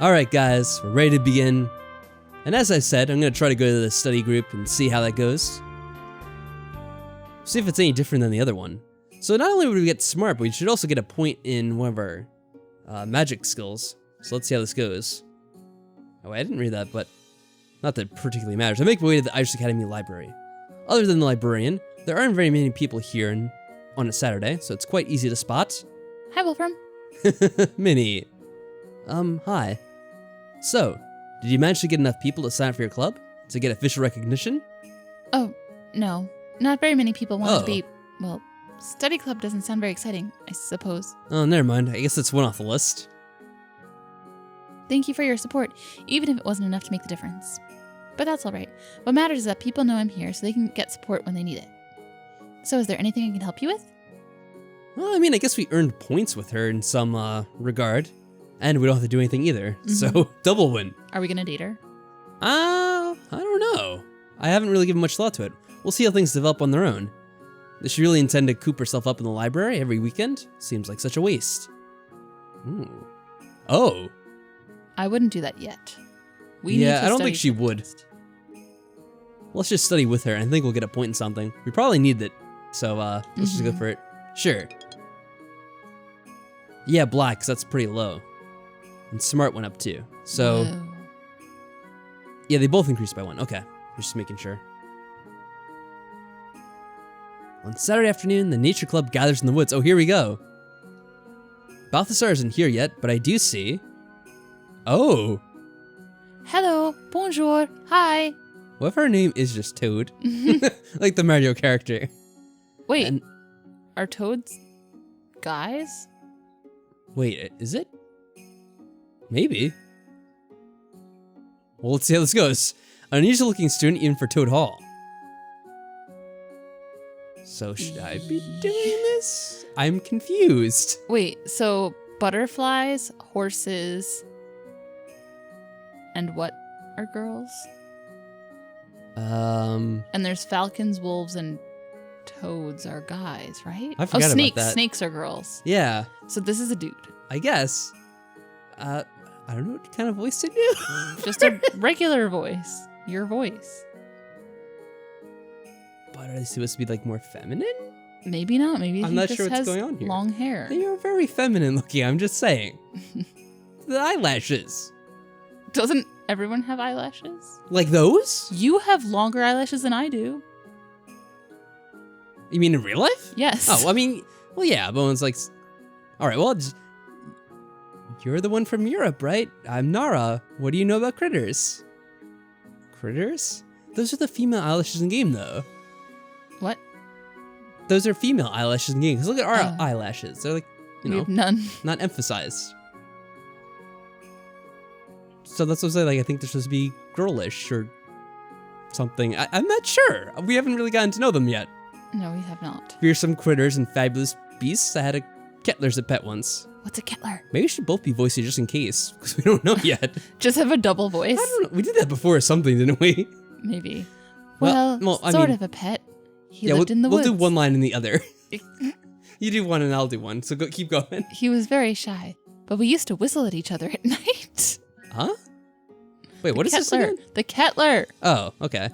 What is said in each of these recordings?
Alright guys, we're ready to begin. And as I said, I'm going to try to go to the study group and see how that goes. See if it's any different than the other one. So not only would we get smart, but we should also get a point in one of our magic skills. So let's see how this goes. Oh, I didn't read that, but not that it particularly matters. I make my way to the Irish Academy Library. Other than the librarian, there aren't very many people here on a Saturday, so it's quite easy to spot. Hi, Wolfram. Minnie. Hi. So, did you manage to get enough people to sign up for your club? To get official recognition? Oh, no. Not very many people want Oh. to be, well, study club doesn't sound very exciting, I suppose. Oh, never mind. I guess that's one off the list. Thank you for your support, even if it wasn't enough to make the difference. But that's alright. What matters is that people know I'm here so they can get support when they need it. So is there anything I can help you with? Well, I mean, I guess we earned points with her in some regard. And we don't have to do anything either. So, double win. Are we gonna date her? I don't know. I haven't really given much thought to it. We'll see how things develop on their own. Does she really intend to coop herself up in the library every weekend? Seems like such a waste. Ooh. Oh. I wouldn't do that yet. We need Yeah, to I don't study think she would. first. Let's just study with her, and I think we'll get a point in something. We probably need it, so let's just go for it. Sure. Yeah, black, 'cause that's pretty low. And smart went up too. So, Whoa. yeah, they both increased by 1. Okay, just making sure. On Saturday afternoon, the nature club gathers in the woods. Oh, here we go. Balthasar isn't here yet, but I do see... Oh, Hello, bonjour, hi. what if her name is just Toad? Like the Mario character. Wait, And- are toads guys? Wait, is it? Maybe. Well, let's see how this goes. An unusual looking student even for Toad Hall. So should I be doing this? I'm confused. Wait, so butterflies, horses, and what are girls? And there's falcons, wolves, and toads are guys, right? I forgot about snakes. that. Snakes are girls. Yeah, So this is a dude. I guess. I don't know what kind of voice to do. Just a regular voice. Your voice. But are they supposed to be like more feminine? Maybe not. Maybe I'm he not just sure what's has going on here. long hair. They are very feminine looking, I'm just saying. The eyelashes. Doesn't everyone have eyelashes? Like those? You have longer eyelashes than I do. You mean in real life? Yes. Oh, I mean, well, yeah, but it's like, all right, well, you're the one from Europe, right? I'm Nara. What do you know about critters? Critters? Those are the female eyelashes in game, though. What? Those are female eyelashes in game. Because look at our Oh. eyelashes. They're like, you We know, have none. not emphasized. So that's what I'm saying. Like, I think they're supposed to be girlish or something. I'm not sure. We haven't really gotten to know them yet. No, we have not. Fearsome critters and fabulous beasts. I had a Kettler as a pet once. What's a Kettler? Maybe we should both be voicey just in case, because we don't know yet. Just have a double I voice? don't know. We did that before or something, didn't we? Maybe. Well, Well, I sort mean- of a pet. He yeah, lived in the we'll woods. do one line in the other. You do one and I'll do one, so keep going. He was very shy, but we used to whistle at each other at night. Huh? Wait, what is this Kettler. again? The Kettler. Oh, okay.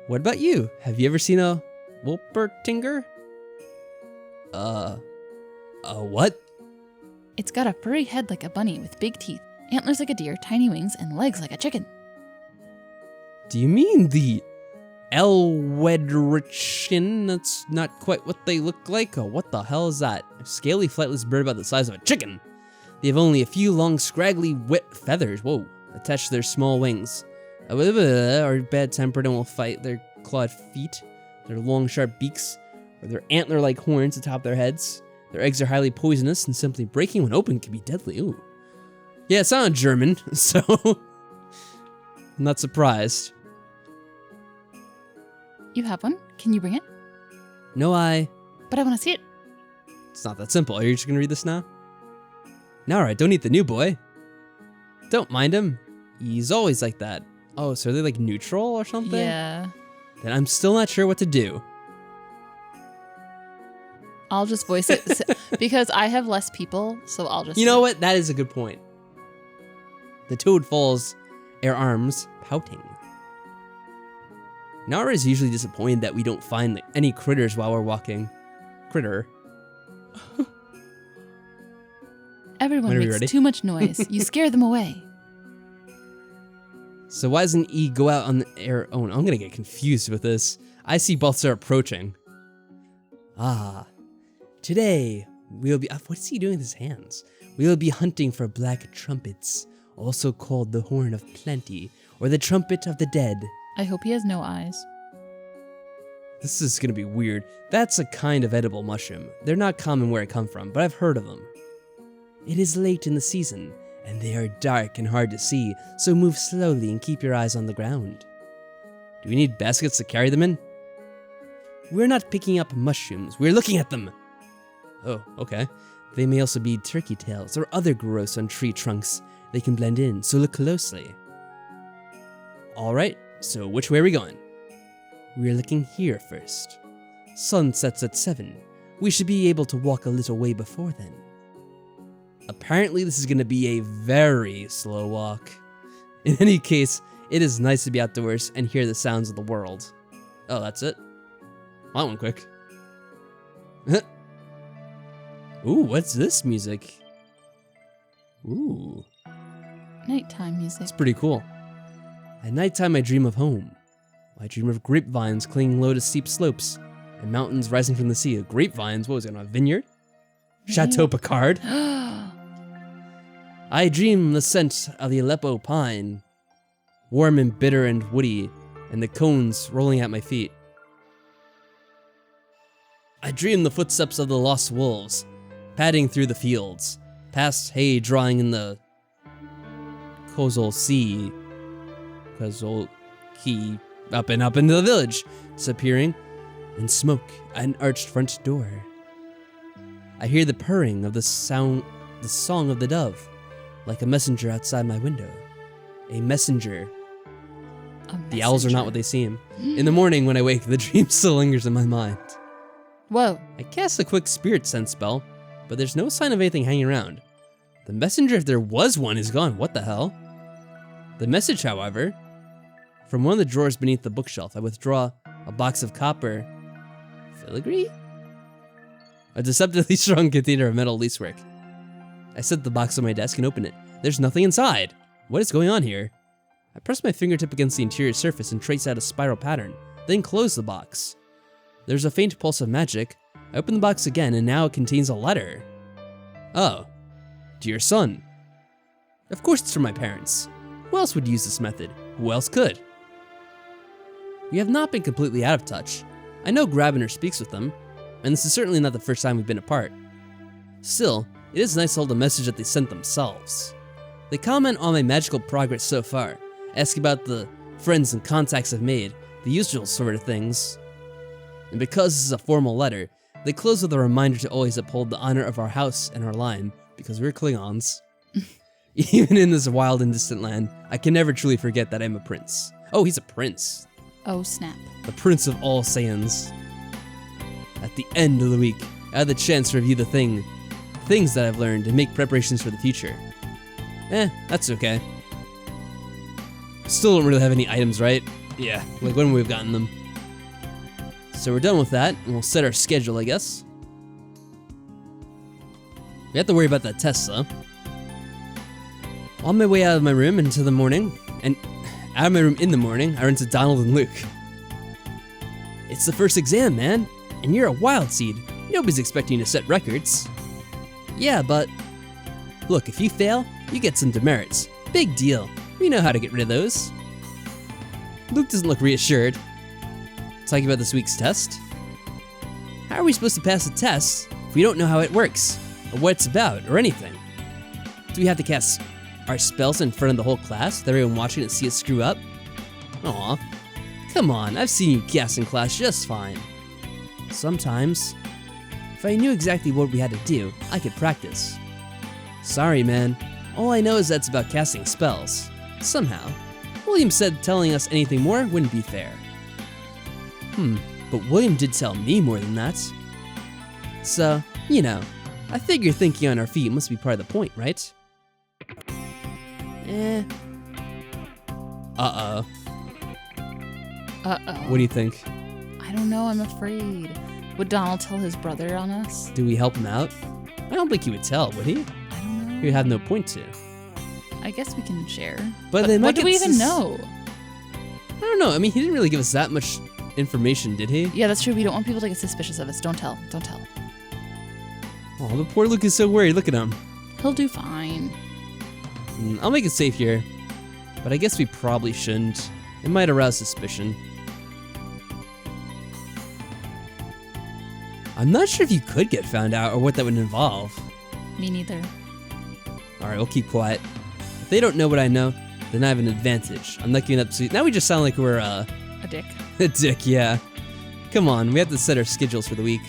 What about you? Have you ever seen a Wolpertinger? What? It's got a furry head like a bunny with big teeth, antlers like a deer, tiny wings, and legs like a chicken. Do you mean the Elwedrichin? That's not quite what they look like. Oh, what the hell is that? A scaly, flightless bird about the size of a chicken. They have only a few long, scraggly, wet feathers, whoa, attached to their small wings. Are bad-tempered and will fight their clawed feet, their long, sharp beaks, or their antler-like horns atop their heads. Their eggs are highly poisonous, and simply breaking when open can be deadly. Ooh. Yeah, it sounded German, so I'm not surprised. You have one? Can you bring it? No, But I want to see it. It's not that simple. Are you just gonna read this now? No, alright, don't eat the new boy. Don't mind him. He's always like that. Oh, so are they like neutral or something? Yeah. Then I'm still not sure what to do. I'll just voice it because I have less people, so I'll just. You know what? That is a good point. The toad falls, her arms pouting. Nara is usually disappointed that we don't find any critters while we're walking. Critter. Everyone Whenever you're makes ready. too much noise. You scare them away. So why doesn't E go out on their own? I'm gonna get confused with this. I see both are approaching. Today we'll be. What's he doing with his hands? We will be hunting for black trumpets, also called the Horn of Plenty, or the Trumpet of the Dead. I hope he has no eyes. This is gonna be weird. That's a kind of edible mushroom. They're not common where I come from, but I've heard of them. It is late in the season, and they are dark and hard to see, so move slowly and keep your eyes on the ground. Do we need baskets to carry them in? We're not picking up mushrooms, we're looking at them! Oh, okay. They may also be turkey tails or other growths on tree trunks. They can blend in, so look closely. Alright, so which way are we going? We're looking here first. Sun sets at 7. We should be able to walk a little way before then. Apparently this is going to be a very slow walk. In any case, it is nice to be outdoors and hear the sounds of the world. Oh, that's it? That one quick. Ooh, what's this music? Ooh. Nighttime music. It's pretty cool. At nighttime I dream of home. I dream of grapevines clinging low to steep slopes and mountains rising from the sea. Grapevines? What was it, on a vineyard? Chateau Picard? I dream the scent of the Aleppo pine, warm and bitter and woody, and the cones rolling at my feet. I dream the footsteps of the lost wolves, padding through the fields, past hay drying in the Kozol Sea, Kozol Key, up and up into the village, disappearing, and smoke at an arched front door. I hear the purring of the song of the dove, like a messenger outside my window. A messenger. The owls are not what they seem. In the morning when I wake, the dream still lingers in my mind. Whoa. I cast a quick spirit sense spell, but there's no sign of anything hanging around. The messenger, if there was one, is gone. What the hell? The message, however, from one of the drawers beneath the bookshelf, I withdraw a box of copper filigree? A deceptively strong container of metal lacework. I set the box on my desk and open it. There's nothing inside. What is going on here? I press my fingertip against the interior surface and trace out a spiral pattern, then close the box. There's a faint pulse of magic. I open the box again and now it contains a letter. Oh, dear son. Of course it's from my parents. Who else would use this method? Who else could? We have not been completely out of touch. I know Grabiner speaks with them, and this is certainly not the first time we've been apart. Still, it is nice to hold a message that they sent themselves. They comment on my magical progress so far, ask about the friends and contacts I've made, the usual sort of things. And because this is a formal letter, they close with a reminder to always uphold the honor of our house and our line, because we're Klingons. Even in this wild and distant land, I can never truly forget that I'm a prince. Oh, he's a prince. Oh, snap. The prince of all Saiyans. At the end of the week, I had the chance to review the things that I've learned and make preparations for the future. That's okay. Still don't really have any items, right? Yeah, like when we've gotten them. So we're done with that, and we'll set our schedule, I guess. We have to worry about that test, though. On my way out of my room into the morning, and out of my room in the morning, I run into Donald and Luke. It's the first exam, man, and you're a wild seed. Nobody's expecting you to set records. Yeah, but look, if you fail, you get some demerits. Big deal. We know how to get rid of those. Luke doesn't look reassured. Talking about this week's test? How are we supposed to pass a test if we don't know how it works, or what it's about, or anything? Do we have to cast our spells in front of the whole class, with everyone watching to see us screw up? Aw, come on, I've seen you cast in class just fine. Sometimes, if I knew exactly what we had to do, I could practice. Sorry, man. All I know is that it's about casting spells. Somehow. William said telling us anything more wouldn't be fair. But William did tell me more than that. So, you know, I figure thinking on our feet must be part of the point, right? Uh-oh. Uh-oh. What do you think? I don't know, I'm afraid. Would Donald tell his brother on us? Do we help him out? I don't think he would tell, would he? I don't know. He would have no point to. I guess we can share. But they might what do we get even know? I don't know. I mean, he didn't really give us that much information, did he? Yeah, that's true. We don't want people to get suspicious of us. Don't tell. Don't tell. Oh, but poor Luke is so worried. Look at him. He'll do fine. I'll make it safe here. But I guess we probably shouldn't. It might arouse suspicion. I'm not sure if you could get found out or what that would involve. Me neither. Alright, we'll keep quiet. If they don't know what I know, then I have an advantage. I'm not giving up to... Now we just sound like we're, A dick. a dick, yeah. Come on, we have to set our schedules for the week.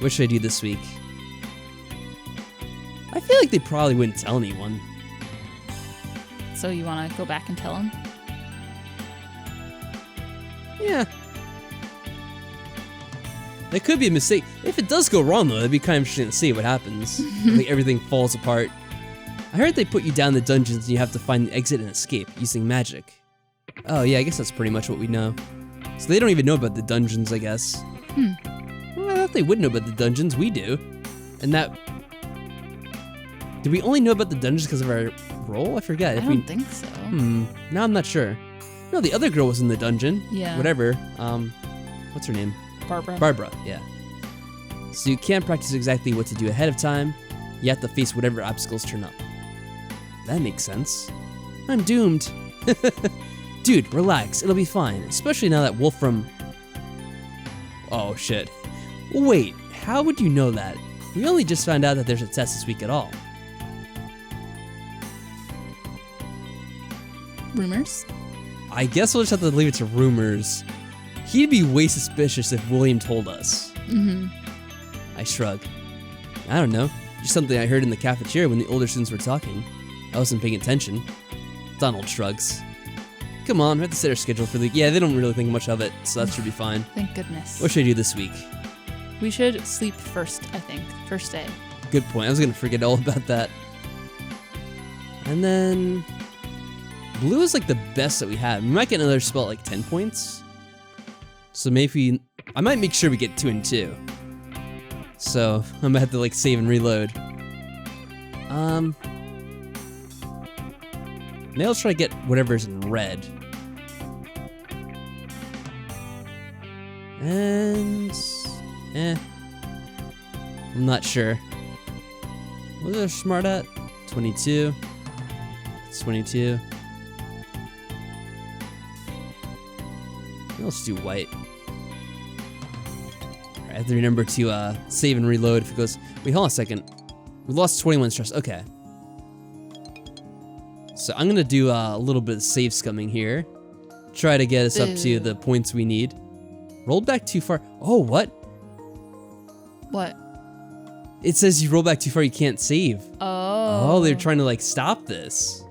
What should I do this week? I feel like they probably wouldn't tell anyone. So you want to go back and tell him? Yeah. That could be a mistake. If it does go wrong, though, that'd be kind of interesting to see what happens. Like everything falls apart. I heard they put you down the dungeons and you have to find the exit and escape using magic. Oh yeah, I guess that's pretty much what we know. So they don't even know about the dungeons, I guess. Well, I thought they would know about the dungeons. We do. And that... Did we only know about the dungeons because of our role? I forget. I don't think so. Now I'm not sure. No, the other girl was in the dungeon. Yeah. Whatever. What's her name? Barbara. Barbara, yeah. So you can't practice exactly what to do ahead of time. You have to face whatever obstacles turn up. That makes sense. I'm doomed. Dude, relax. It'll be fine. Especially now that Wolfram... Oh, shit. Wait, how would you know that? We only just found out that there's a test this week at all. Rumors? I guess we'll just have to leave it to rumors. He'd be way suspicious if William told us. I shrug. I don't know. Just something I heard in the cafeteria when the older students were talking. I wasn't paying attention. Donald shrugs. Come on, we have to set our schedule for the... Yeah, they don't really think much of it, so that should be fine. Thank goodness. What should I do this week? We should sleep first, I think. First day. Good point. I was going to forget all about that. And then... Blue is like the best that we have. We might get another spell at like 10 points. So maybe... I might make sure we get 2 and 2. So I'm gonna have to like save and reload. Maybe I'll try to get whatever's in red. And... I'm not sure. What are smart at? 22. It's 22. Let's do white. I have to remember to save and reload if it goes... Wait, hold on a second. We lost 21 stress. Okay. So I'm going to do a little bit of save scumming here. Try to get us up to the points we need. Rolled back too far. Oh, what? What? It says you roll back too far, you can't save. Oh. Oh, they're trying to like stop this.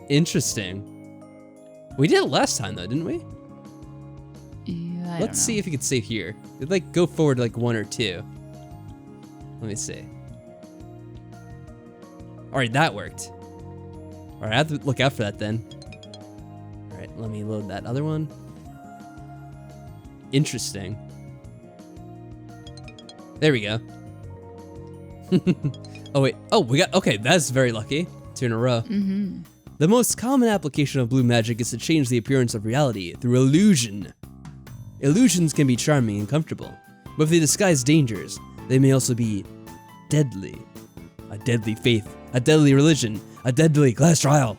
Interesting. We did it last time though, didn't we? Yeah, Let's see if we can save here. It'd like go forward like 1 or 2. Let me see. Alright, that worked. Alright, I have to look out for that then. Alright, let me load that other one. Interesting. There we go. Oh wait, oh we got, okay, that's very lucky. 2 in a row. The most common application of blue magic is to change the appearance of reality through illusion. Illusions can be charming and comfortable, but if they disguise dangers, they may also be deadly. A deadly faith, a deadly religion, a deadly class trial.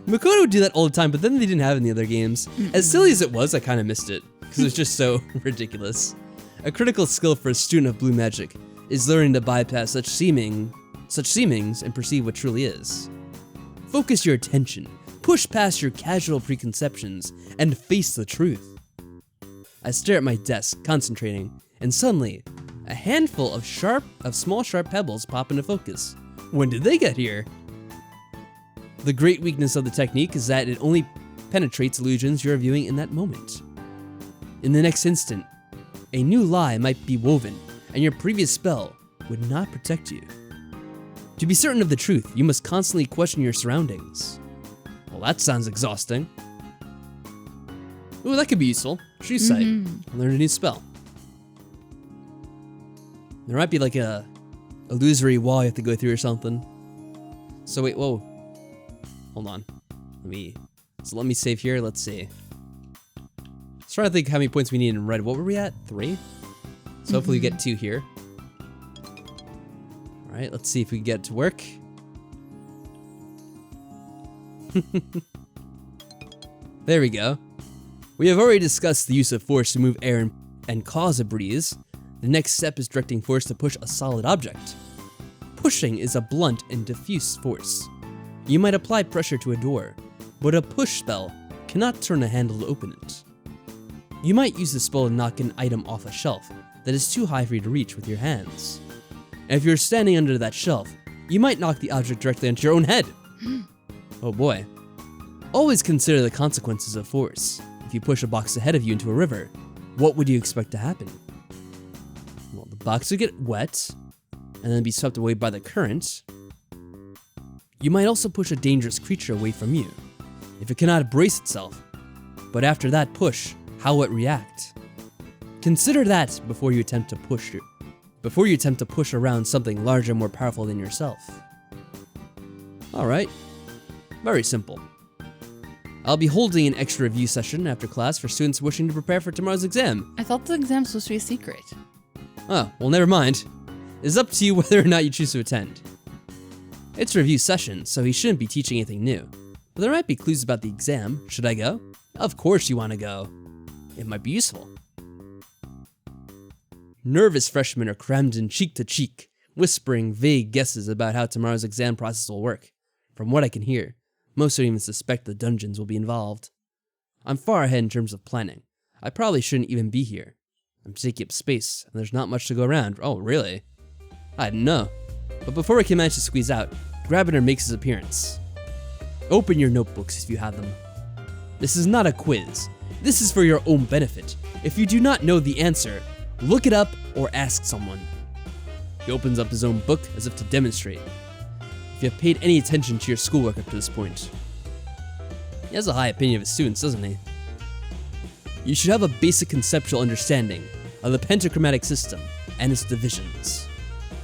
Makoto would do that all the time, but then they didn't have it in the other games. As silly as it was, I kind of missed it, because it was just so ridiculous. A critical skill for a student of blue magic is learning to bypass such seemings and perceive what truly is. Focus your attention, push past your casual preconceptions, and face the truth. I stare at my desk, concentrating, and suddenly, a handful of small sharp pebbles pop into focus. When did they get here? The great weakness of the technique is that it only penetrates illusions you are viewing in that moment. In the next instant, a new lie might be woven, and your previous spell would not protect you. To be certain of the truth, you must constantly question your surroundings. Well, that sounds exhausting. Ooh, that could be useful. True sight. Learn a new spell. There might be like a illusory wall you have to go through or something. So wait, whoa. Hold on. Let me save here. Let's see. Let's try to think how many points we need in red. What were we at? 3? So hopefully we get 2 here. All right, let's see if we can get it to work. There we go. We have already discussed the use of force to move air and cause a breeze. The next step is directing force to push a solid object. Pushing is a blunt and diffuse force. You might apply pressure to a door, but a push spell cannot turn a handle to open it. You might use the spell to knock an item off a shelf that is too high for you to reach with your hands. And if you're standing under that shelf, you might knock the object directly onto your own head. Oh boy. Always consider the consequences of force. If you push a box ahead of you into a river, what would you expect to happen? Well, the box would get wet, and then be swept away by the current. You might also push a dangerous creature away from you, if it cannot brace itself. But after that push, how will it react? Consider that before you attempt to push around something larger and more powerful than yourself. Alright, very simple. I'll be holding an extra review session after class for students wishing to prepare for tomorrow's exam. I thought the exam was supposed to be a secret. Oh, well never mind. It's up to you whether or not you choose to attend. It's a review session, so he shouldn't be teaching anything new. But there might be clues about the exam. Should I go? Of course you want to go. It might be useful. Nervous freshmen are crammed in cheek to cheek, whispering vague guesses about how tomorrow's exam process will work. From what I can hear, most don't even suspect the dungeons will be involved. I'm far ahead in terms of planning. I probably shouldn't even be here. I'm taking up space, and there's not much to go around. Oh, really? I didn't know. But before we can manage to squeeze out, Grabiner makes his appearance. Open your notebooks if you have them. This is not a quiz. This is for your own benefit. If you do not know the answer, look it up or ask someone. He opens up his own book as if to demonstrate. If you have paid any attention to your schoolwork up to this point. He has a high opinion of his students, doesn't he? You should have a basic conceptual understanding of the pentachromatic system and its divisions,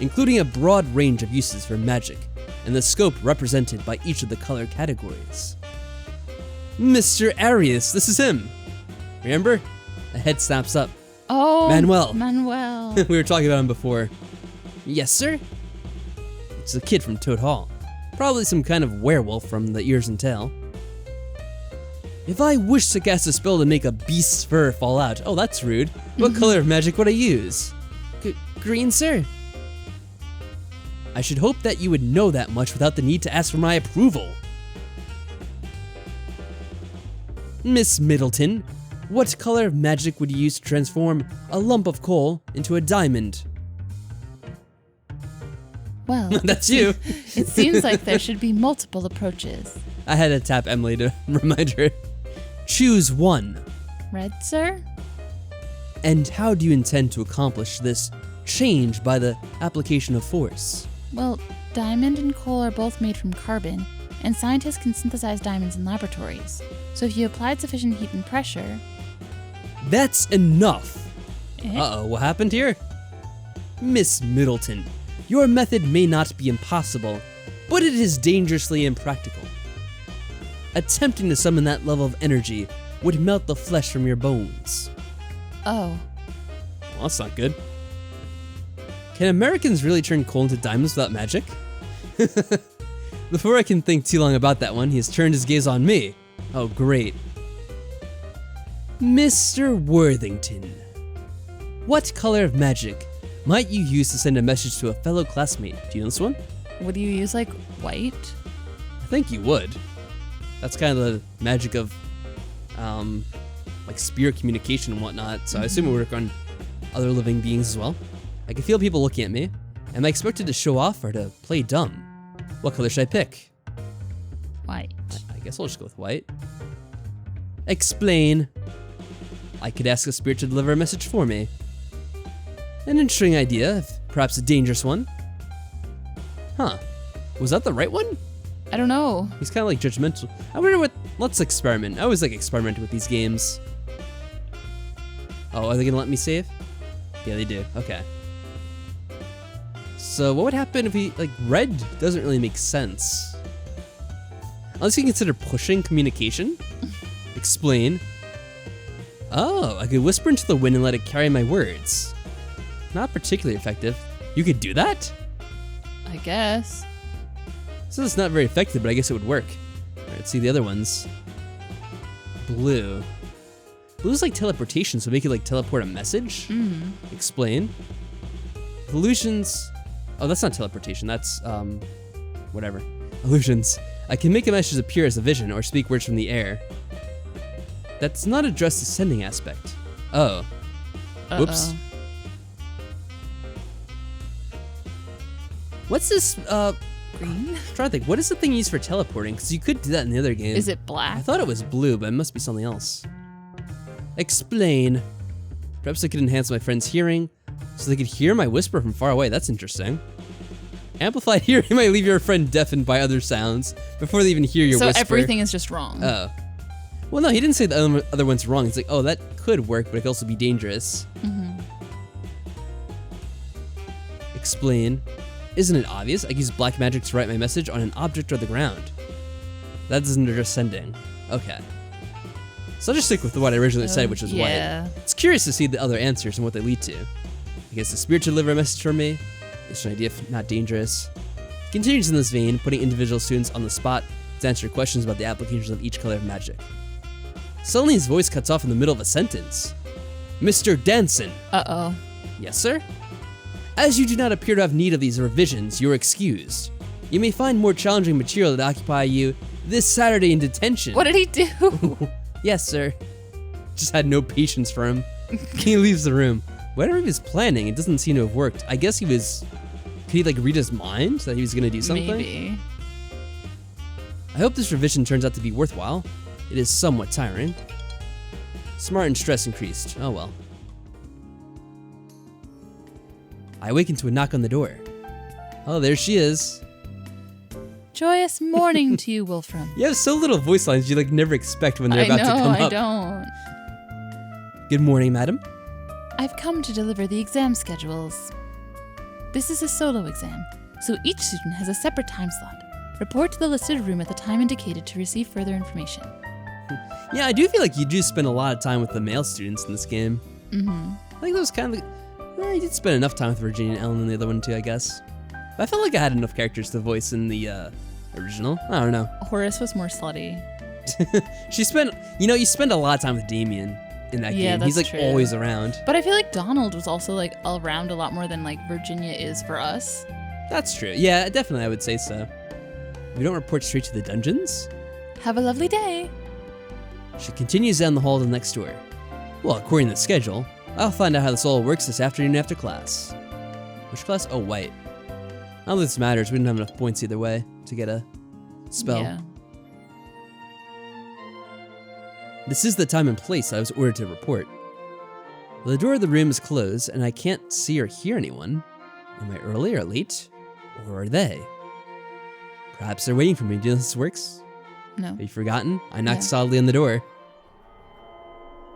including a broad range of uses for magic and the scope represented by each of the color categories. Mr. Arius, this is him. Remember? A head snaps up. Oh, Manuel. We were talking about him before. Yes, sir? It's a kid from Toad Hall. Probably some kind of werewolf from the ears and tail. If I wish to cast a spell to make a beast's fur fall out, oh, that's rude. What color of magic would I use? Green, sir? I should hope that you would know that much without the need to ask for my approval. Miss Middleton, what color of magic would you use to transform a lump of coal into a diamond? Well, That's you. It seems like there should be multiple approaches. I had to tap Emily to remind her. Choose one. Red, sir? And how do you intend to accomplish this change by the application of force? Well, diamond and coal are both made from carbon, and scientists can synthesize diamonds in laboratories. So if you applied sufficient heat and pressure... That's enough! Eh? Uh-oh, what happened here? Miss Middleton, your method may not be impossible, but it is dangerously impractical. Attempting to summon that level of energy would melt the flesh from your bones. Oh. Well, that's not good. Can Americans really turn coal into diamonds without magic? Before I can think too long about that one, he has turned his gaze on me. Oh, great. Mr. Worthington, what color of magic might you use to send a message to a fellow classmate? Do you know this one? Would you use, like, white? I think you would. That's kind of the magic of, like spirit communication and whatnot, so I assume it would work on other living beings as well. I can feel people looking at me. Am I expected to show off or to play dumb? What color should I pick? White. I guess I'll just go with white. Explain. I could ask a spirit to deliver a message for me. An interesting idea, perhaps a dangerous one. Huh. Was that the right one? I don't know. He's kind of like judgmental. I wonder what, let's experiment. I always like experimenting with these games. Oh, are they gonna let me save? Yeah, they do, okay. So what would happen if he, like, red doesn't really make sense. Unless you consider pushing communication. Explain. Oh, I could whisper into the wind and let it carry my words. Not particularly effective. You could do that? I guess. So it's not very effective, but I guess it would work. Alright, let's see the other ones. Blue. Blue's like teleportation, so we could like teleport a message? Explain. Illusions. Oh, that's not teleportation, that's, whatever. Illusions. I can make a message appear as a vision or speak words from the air. That's not addressed the sending aspect. Oh. Whoops. What's this, Green? I'm trying to think, what is the thing used for teleporting? Because you could do that in the other game. Is it black? I thought it was blue, but it must be something else. Explain. Perhaps I could enhance my friend's hearing, so they could hear my whisper from far away. That's interesting. Amplified hearing might leave your friend deafened by other sounds before they even hear your whisper. So everything is just wrong. Oh. Well, no, he didn't say the other one's wrong. He's like, oh, that could work, but it could also be dangerous. Explain. Isn't it obvious? I can use black magic to write my message on an object or the ground. That doesn't address sending. Okay. So I'll just stick with what I originally said, which was white. It's curious to see the other answers and what they lead to. I guess the spirit should deliver a message from me. It's an idea if not dangerous. Continues in this vein, putting individual students on the spot to answer questions about the applications of each color of magic. Suddenly his voice cuts off in the middle of a sentence. Mr. Danson. Uh-oh. Yes, sir? As you do not appear to have need of these revisions, you are excused. You may find more challenging material that occupy you this Saturday in detention. What did he do? Yes, sir. Just had no patience for him. He leaves the room. Whatever he was planning, it doesn't seem to have worked. I guess he was... Could he like read his mind that he was gonna do something? Maybe. I hope this revision turns out to be worthwhile. It is somewhat tiring. Smart and stress increased. Oh well. I awaken to a knock on the door. Oh, there she is. Joyous morning to you, Wolfram. You have so little voice lines you like never expect when they're about to come up. I don't. Good morning, madam. I've come to deliver the exam schedules. This is a solo exam, so each student has a separate time slot. Report to the listed room at the time indicated to receive further information. Yeah, I do feel like you do spend a lot of time with the male students in this game. I think that was kind of... you did spend enough time with Virginia and Ellen in the other one too, I guess. But I felt like I had enough characters to voice in the original. I don't know. Horace was more slutty. She spent... You know, you spend a lot of time with Damien in that game. He's like true. always around. But I feel like Donald was also like around a lot more than like Virginia is for us. That's true. Yeah, definitely I would say so. We don't report straight to the dungeons? Have a lovely day. She continues down the hall to the next door. Well, according to the schedule, I'll find out how this all works this afternoon after class. Which class? Oh, white. I don't think this matters. We didn't have enough points either way to get a spell. Yeah. This is the time and place I was ordered to report. Well, the door of the room is closed, and I can't see or hear anyone. Am I early or late? Or are they? Perhaps they're waiting for me. Do you know how this works? No. Have you forgotten? I knocked solidly on the door.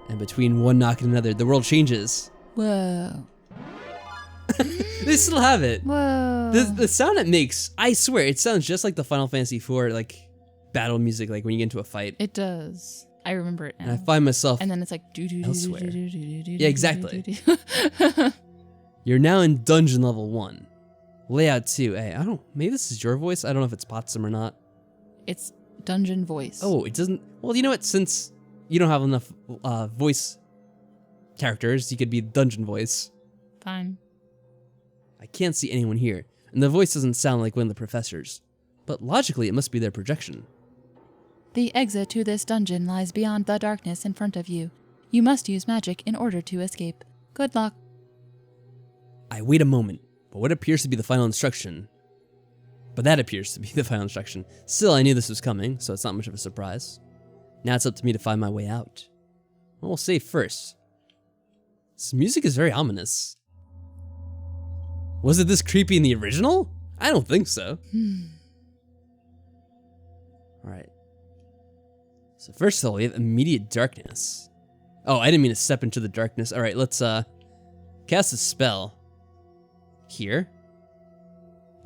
And between one knock and another, the world changes. Whoa. They still have it. Whoa. The sound it makes, I swear, it sounds just like the Final Fantasy IV, like, battle music, like when you get into a fight. It does. I remember it now. And I find myself And then it's like do do do elsewhere. do do do do. Yeah, exactly. You're now in dungeon level 1. Layout 2. Hey, I don't, maybe this is your voice? I don't know if it's Potsum or not. It's dungeon voice. Oh, it doesn't, well, you know what, since you don't have enough voice characters, you could be dungeon voice. Fine. I can't see anyone here, and the voice doesn't sound like one of the professors. But logically, it must be their projection. The exit to this dungeon lies beyond the darkness in front of you. You must use magic in order to escape. Good luck. I wait a moment, but what appears to be the final instruction. But that appears to be the final instruction. Still, I knew this was coming, so it's not much of a surprise. Now it's up to me to find my way out. Well, we'll save first. This music is very ominous. Was it this creepy in the original? I don't think so. Alright. So first of all, we have immediate darkness. Oh, I didn't mean to step into the darkness. Alright, let's cast a spell. Here.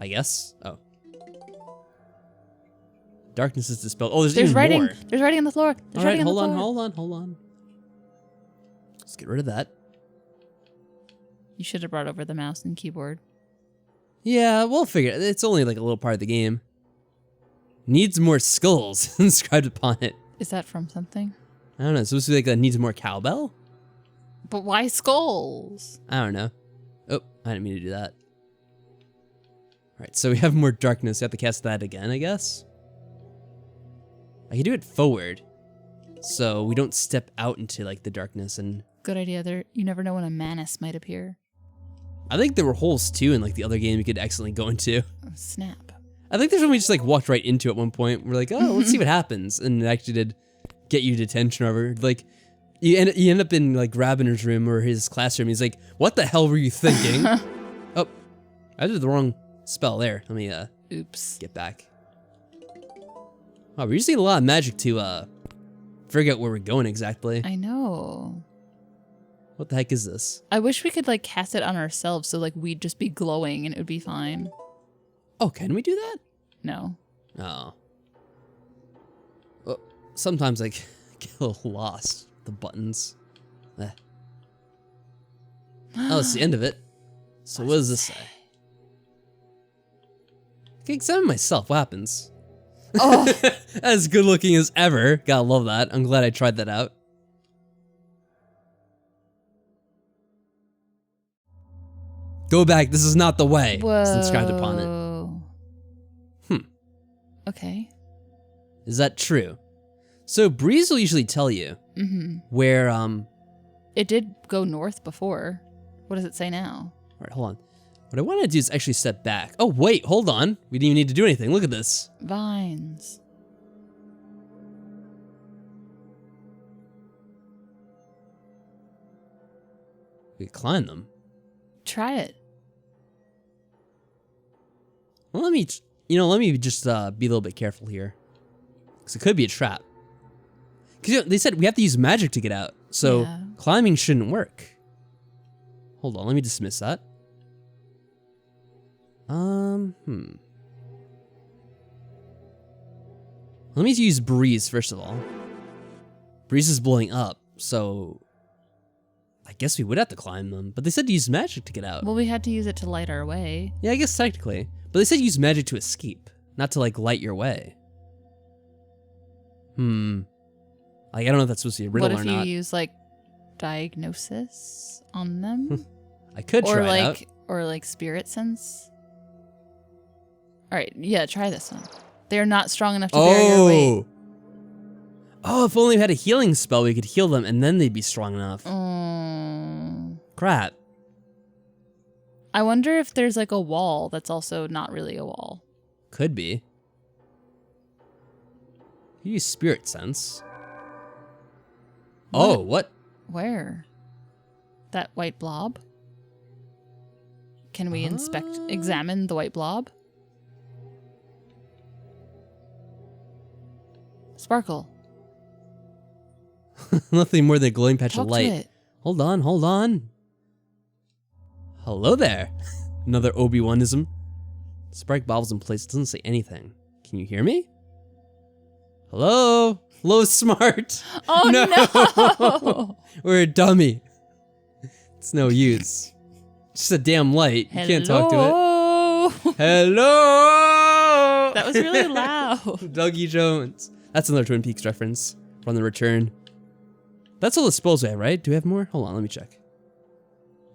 I guess. Oh. Darkness is dispelled. Oh, there's even writing. more. There's writing on the floor. There's writing on the floor. Hold on. Let's get rid of that. You should have brought over the mouse and keyboard. Yeah, we'll figure it. It's only like a little part of the game. Needs more skulls inscribed upon it. Is that from something? I don't know. It's supposed to be like needs more cowbell? But why skulls? I don't know. Oh, I didn't mean to do that. Alright, so we have more darkness. We have to cast that again, I guess. I can do it forward. So we don't step out into like the darkness and... Good idea. There, you never know when a manus might appear. I think there were holes too in like the other game you could accidentally go into. Oh, snap. I think there's one we just like walked right into at one point. We're like, oh, let's see what happens. And it actually did get you detention over. Like, you end up in like Ravener's room or his classroom. He's like, what the hell were you thinking? Oh, I did the wrong spell there. Let me Oops. get back. Oh, we're using a lot of magic to figure out where we're going exactly. I know. What the heck is this? I wish we could like cast it on ourselves so like we'd just be glowing and it would be fine. Oh, can we do that? No. Oh. Well, sometimes I get a little lost. The buttons. Oh, it's the end of it. So what does this say? I can examine myself. What happens? Oh. As good looking as ever. Gotta love that. I'm glad I tried that out. Go back. This is not the way. Whoa. It's inscribed upon it. Okay. Is that true? So Breeze will usually tell you where It did go north before. What does it say now? All right, hold on. What I want to do is actually step back. Oh wait, hold on. We didn't even need to do anything. Look at this. Vines. We could climb them. Try it. Well, let me just be a little bit careful here, because it could be a trap. Because they said we have to use magic to get out, so Yeah. climbing shouldn't work. Hold on, let me dismiss that. Let me use Breeze first of all. Breeze is blowing up, so I guess we would have to climb them. But they said to use magic to get out. Well, we had to use it to light our way. Yeah, I guess technically. But they said use magic to escape, not to like light your way. Like, I don't know if that's supposed to be a riddle or not. What if you use like diagnosis on them? I could try it out. Or like spirit sense. All right, yeah, try this one. They're not strong enough to bear your weight. Oh, if only we had a healing spell, we could heal them and then they'd be strong enough. Crap. I wonder if there's like a wall that's also not really a wall. Could be. You use spirit sense. Oh, what? Where? That white blob? Can we examine the white blob? Sparkle. Nothing more than a glowing patch Talk of light. to it. Hold on. Hello there. Another Obi-Wanism. Spark bobbles in place. It doesn't say anything. Can you hear me? Hello? Hello, smart. Oh no! We're a dummy. It's no use. Just a damn light. You can't talk to it. Hello! That was really loud. Dougie Jones. That's another Twin Peaks reference from The Return. That's all the spells we have, right? Do we have more? Hold on, let me check.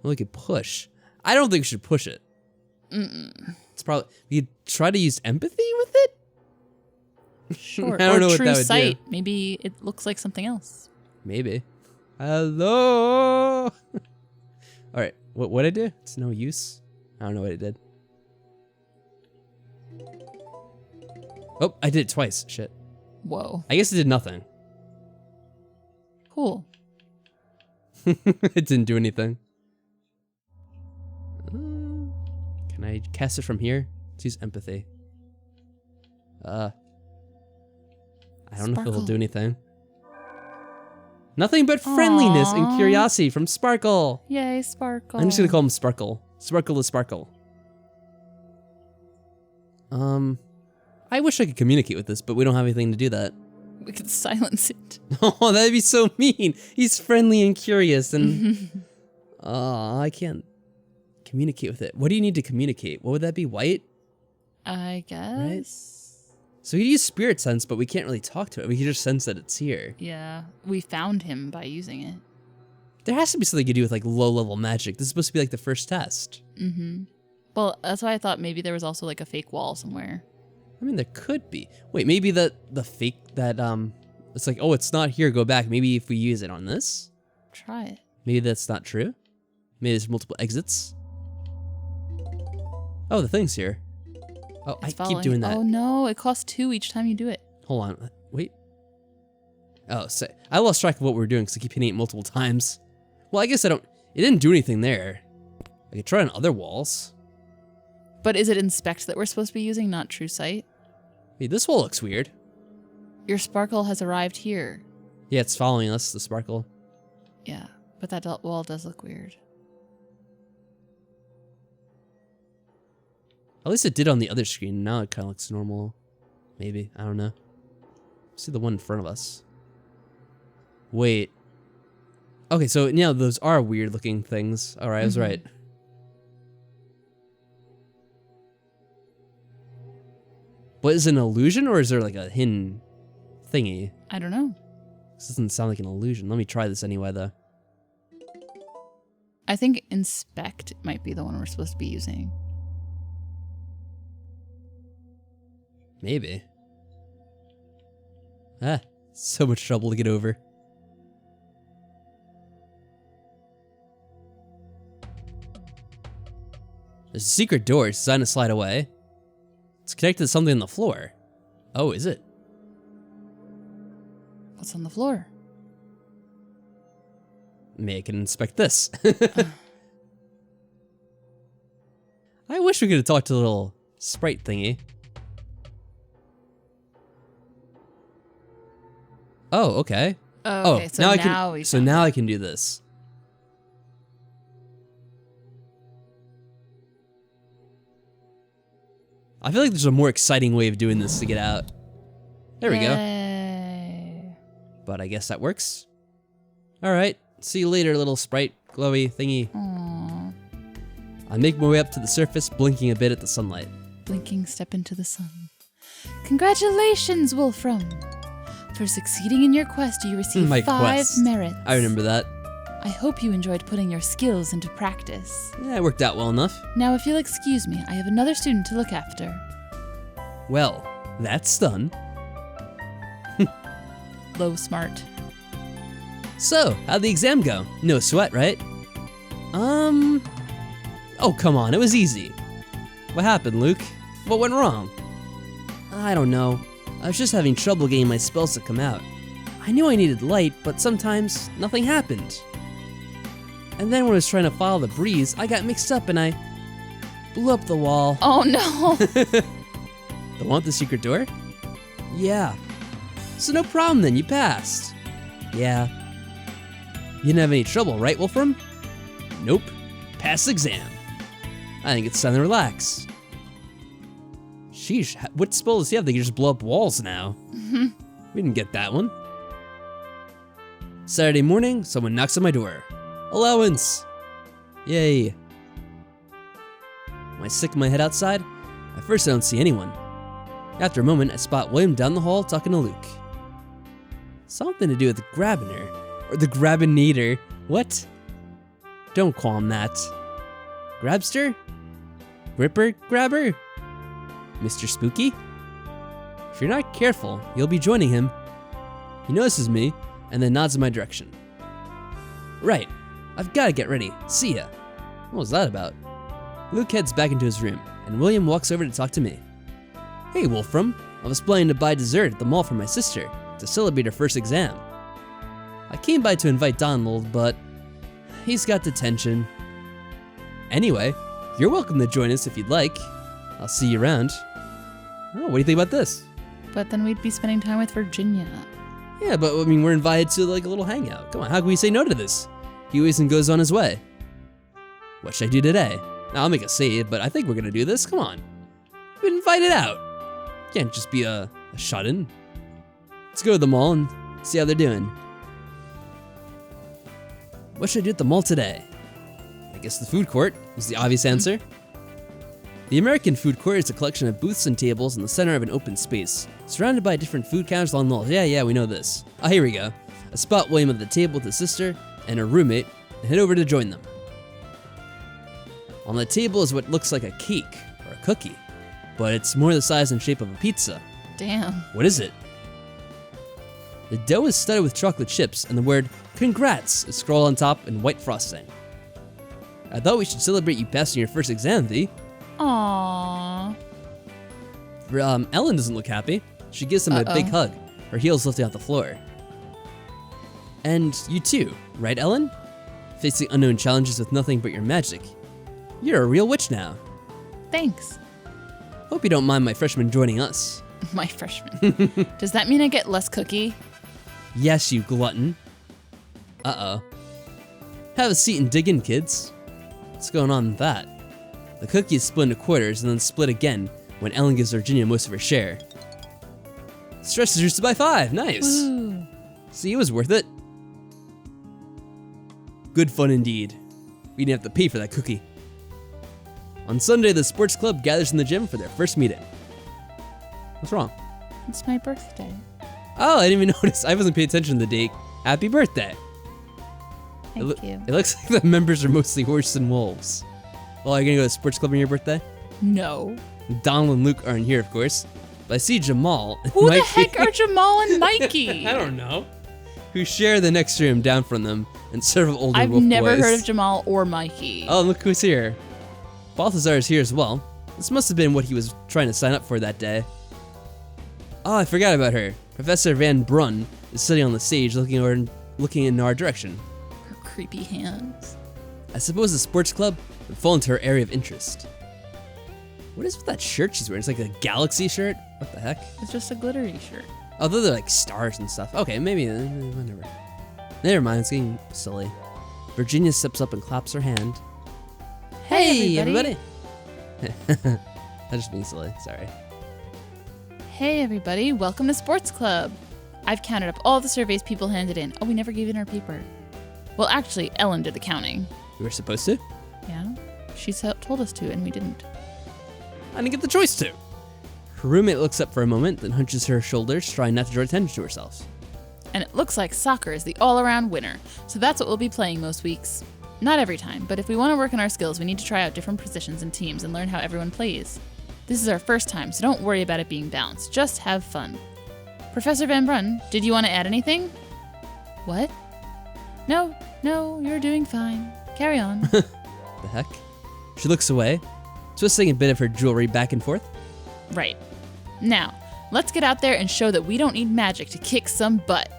Well, we could push. I don't think we should push it. It's probably... We could try to use empathy with it? Sure. I don't know what true that would sight. do. Maybe it looks like something else. Maybe. Hello? All right, what'd I do? It's no use. I don't know what it did. Oh, I did it twice. Shit. Whoa. I guess it did nothing. Cool. It didn't do anything. Can I cast it from here? Let's use empathy. I don't know if it'll do anything. Nothing but friendliness and curiosity from Sparkle. Yay, Sparkle. I'm just gonna call him Sparkle. Sparkle to Sparkle. I wish I could communicate with this, but we don't have anything to do that. We could silence it. Oh, that'd be so mean. He's friendly and curious and... I can't communicate with it. What do you need to communicate? What would that be? White? I guess. Right? So we use spirit sense, but we can't really talk to it. We can just sense that it's here. Yeah, we found him by using it. There has to be something you do with like low-level magic. This is supposed to be like the first test. Mm-hmm. Well, that's why I thought maybe there was also like a fake wall somewhere. I mean, there could be. Wait, maybe the fake that it's like, oh, it's not here. Go back. Maybe if we use it on this. Try it. Maybe that's not true. Maybe there's multiple exits. Oh, the thing's here. Oh, I keep doing that. Oh no, it costs 2 each time you do it. Hold on, wait. Oh, so I lost track of what we were doing because I keep hitting it multiple times. Well, I guess it didn't do anything there. I could try on other walls. But is it inspect that we're supposed to be using, not true sight? Wait, this wall looks weird. Your sparkle has arrived here. Yeah, it's following us, the sparkle. Yeah, but that wall does look weird. At least it did on the other screen. Now it kind of looks normal. Maybe. I don't know. See the one in front of us. Wait. Okay, so yeah, those are weird looking things. Alright, I was right. But is it an illusion or is there like a hidden thingy? I don't know. This doesn't sound like an illusion. Let me try this anyway though. I think inspect might be the one we're supposed to be using. Maybe. Ah, so much trouble to get over. There's a secret door. It's designed to slide away. It's connected to something on the floor. Oh, is it? What's on the floor? Maybe I can inspect this. I wish we could have talked to the little sprite thingy. Oh, okay. Oh, okay. So now I can do this. I feel like there's a more exciting way of doing this to get out. There we go. But I guess that works. All right. See you later, little sprite glowy thingy. Aww. I make my way up to the surface, blinking a bit at the sunlight. Blinking step into the sun. Congratulations, Wolfram. For succeeding in your quest, you receive 5 merits. I remember that. I hope you enjoyed putting your skills into practice. Yeah, it worked out well enough. Now, if you'll excuse me, I have another student to look after. Well, that's done. Low smart. So, how'd the exam go? No sweat, right? Oh, come on, it was easy. What happened, Luke? What went wrong? I don't know. I was just having trouble getting my spells to come out. I knew I needed light, but sometimes nothing happened. And then when I was trying to follow the breeze, I got mixed up and I blew up the wall. Oh no! The one with the secret door? Yeah. So no problem then, you passed. Yeah. You didn't have any trouble, right, Wolfram? Nope. Passed the exam. I think it's time to relax. Sheesh, what spell does he have? They can just blow up walls now. We didn't get that one. Saturday morning, someone knocks on my door. Allowance! Yay. When I stick my head outside, at first I don't see anyone. After a moment, I spot William down the hall talking to Luke. Something to do with the Grabiner. Or the Grabinator. What? Don't call him that. Grabster? Gripper Grabber? Mr. Spooky? If you're not careful, you'll be joining him. He notices me, and then nods in my direction. Right. I've got to get ready. See ya. What was that about? Luke heads back into his room, and William walks over to talk to me. Hey, Wolfram. I was planning to buy dessert at the mall for my sister to celebrate her first exam. I came by to invite Donald, but he's got detention. Anyway, You're welcome to join us if you'd like. I'll see you around. Oh, what do you think about this? But then we'd be spending time with Virginia. Yeah, but I mean, we're invited to like a little hangout. Come on, how can we say no to this? He always goes on his way. What should I do today? Now, I'll make a save, but I think we're gonna do this. Come on. We've been invited out. Can't just be a shut-in. Let's go to the mall and see how they're doing. What should I do at the mall today? I guess the food court is the obvious answer. The American food court is a collection of booths and tables in the center of an open space, surrounded by different food counters along the wall. Yeah, we know this. Oh, here we go. A spot William at the table with his sister and her roommate, and head over to join them. On the table is what looks like a cake or a cookie, but it's more the size and shape of a pizza. Damn. What is it? The dough is studded with chocolate chips, and the word "Congrats" is scrawled on top in white frosting. I thought we should celebrate you passing your first exam, Thee. Aww. Ellen doesn't look happy. She gives him a big hug, her heels lifting off the floor. And you too, right, Ellen? Facing unknown challenges with nothing but your magic. You're a real witch now. Thanks. Hope you don't mind my freshman joining us. My freshman. Does that mean I get less cookie? Yes, you glutton. Uh-oh. Have a seat and dig in, kids. What's going on with that? The cookie is split into quarters and then split again when Ellen gives Virginia most of her share. Stress is reduced by 5. Nice. Woo. See, it was worth it. Good fun indeed. We didn't have to pay for that cookie. On Sunday, the sports club gathers in the gym for their first meeting. What's wrong? It's my birthday. Oh, I didn't even notice. I wasn't paying attention to the date. Happy birthday. Thank you. It looks like the members are mostly horses and wolves. Well, are you gonna go to the sports club on your birthday? No. Donald and Luke aren't here, of course. But I see Jamal and Who the Mikey. heck are Jamal and Mikey? I don't know. Who share the next room down from them and several older I've wolf never boys. heard of Jamal or Mikey. Oh, look who's here. Balthazar is here as well. This must have been what he was trying to sign up for that day. Oh, I forgot about her. Professor Van Brunn is sitting on the stage looking in our direction. Her creepy hands. I suppose the sports club would fall into her area of interest. What is with that shirt she's wearing? It's like a galaxy shirt? What the heck? It's just a glittery shirt. Oh, they're like stars and stuff. Okay, maybe, whatever. Never mind, it's getting silly. Virginia steps up and claps her hand. Hey, everybody! I'm just being silly, sorry. Hey everybody, welcome to Sports Club. I've counted up all the surveys people handed in. Oh, we never gave in our paper. Well, actually, Ellen did the counting. We were supposed to? Yeah, she told us to, and we didn't. I didn't get the choice to. Her roommate looks up for a moment, then hunches her shoulders, trying not to draw attention to herself. And it looks like soccer is the all-around winner, so that's what we'll be playing most weeks. Not every time, but if we want to work on our skills, we need to try out different positions and teams and learn how everyone plays. This is our first time, so don't worry about it being balanced. Just have fun. Professor Van Brunn, did you want to add anything? What? No, you're doing fine. Carry on. The heck? She looks away, twisting a bit of her jewelry back and forth. Right. Now, let's get out there and show that we don't need magic to kick some butt.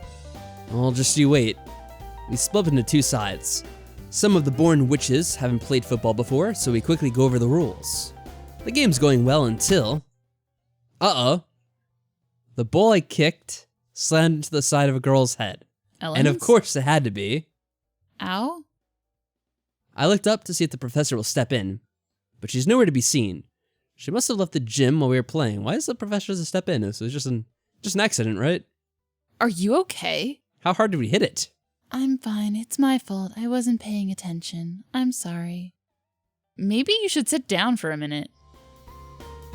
Well, just you wait. We split up into two sides. Some of the born witches haven't played football before, so we quickly go over the rules. The game's going well until... Uh-oh. The ball I kicked slammed into the side of a girl's head. Ellen's? And of course it had to be. Ow? I looked up to see if the professor will step in, but she's nowhere to be seen. She must have left the gym while we were playing. Why is the professor to step in? This was just an accident, right? Are you okay? How hard did we hit it? I'm fine. It's my fault. I wasn't paying attention. I'm sorry. Maybe you should sit down for a minute.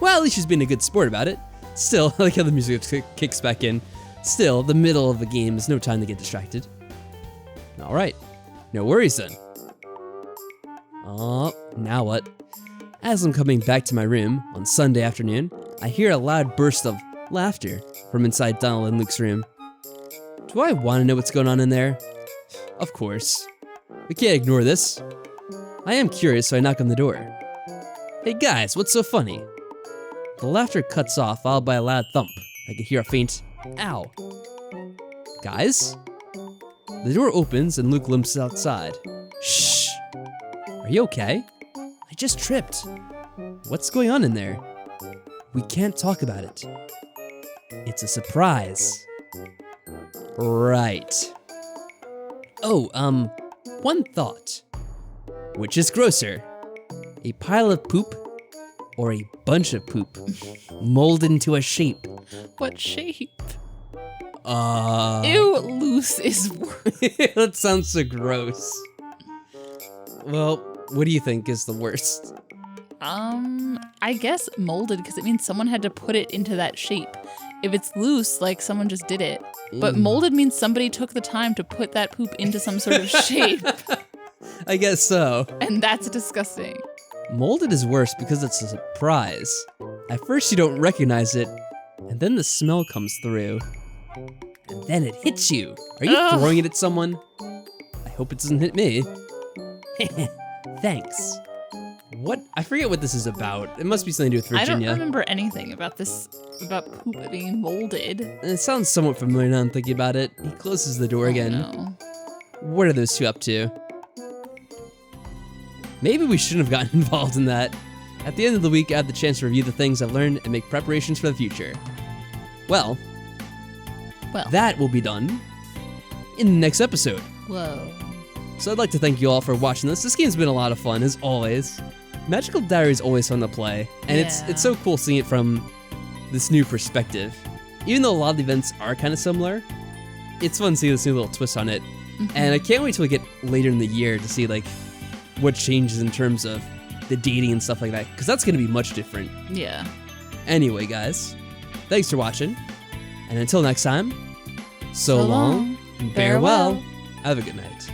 Well, at least she's being a good sport about it. Still, I like how the music kicks back in. Still, the middle of the game is no time to get distracted. Alright, no worries then. Oh, now what? As I'm coming back to my room on Sunday afternoon, I hear a loud burst of laughter from inside Donald and Luke's room. Do I want to know what's going on in there? Of course. We can't ignore this. I am curious, so I knock on the door. Hey guys, what's so funny? The laughter cuts off, followed by a loud thump. I can hear a faint, ow. Guys? The door opens and Luke limps outside. Shh. Are you okay? I I just tripped. What's going on in there? We can't talk about it. It's a surprise. Right. Oh, one thought. Which is grosser? A pile of poop or a bunch of poop molded into a shape? What shape? Ew, Ew, loose is worse. that sounds so gross. Well, what do you think is the worst? I guess molded because it means someone had to put it into that shape. If it's loose, like someone just did it. But molded means somebody took the time to put that poop into some sort of shape. I guess so. And that's disgusting. Molded is worse because it's a surprise. At first you don't recognize it, and then the smell comes through. And then it hits you. Are you Ugh. throwing it at someone? I hope it doesn't hit me. Thanks. What? I forget what this is about. It must be something to do with Virginia. I don't remember anything about this, about poop being molded. It sounds somewhat familiar now I'm thinking about it. He closes the door again. No. What are those two up to? Maybe we shouldn't have gotten involved in that. At the end of the week, I have the chance to review the things I've learned and make preparations for the future. Well, that will be done in the next episode. Whoa. So I'd like to thank you all for watching this. This game's been a lot of fun, as always. Magical Diary is always fun to play, and it's so cool seeing it from this new perspective. Even though a lot of the events are kind of similar, it's fun seeing this new little twist on it. And I can't wait till we get later in the year to see like what changes in terms of the dating and stuff like that, because that's going to be much different. Yeah. Anyway, guys, thanks for watching, and until next time, so long, and farewell. Have a good night.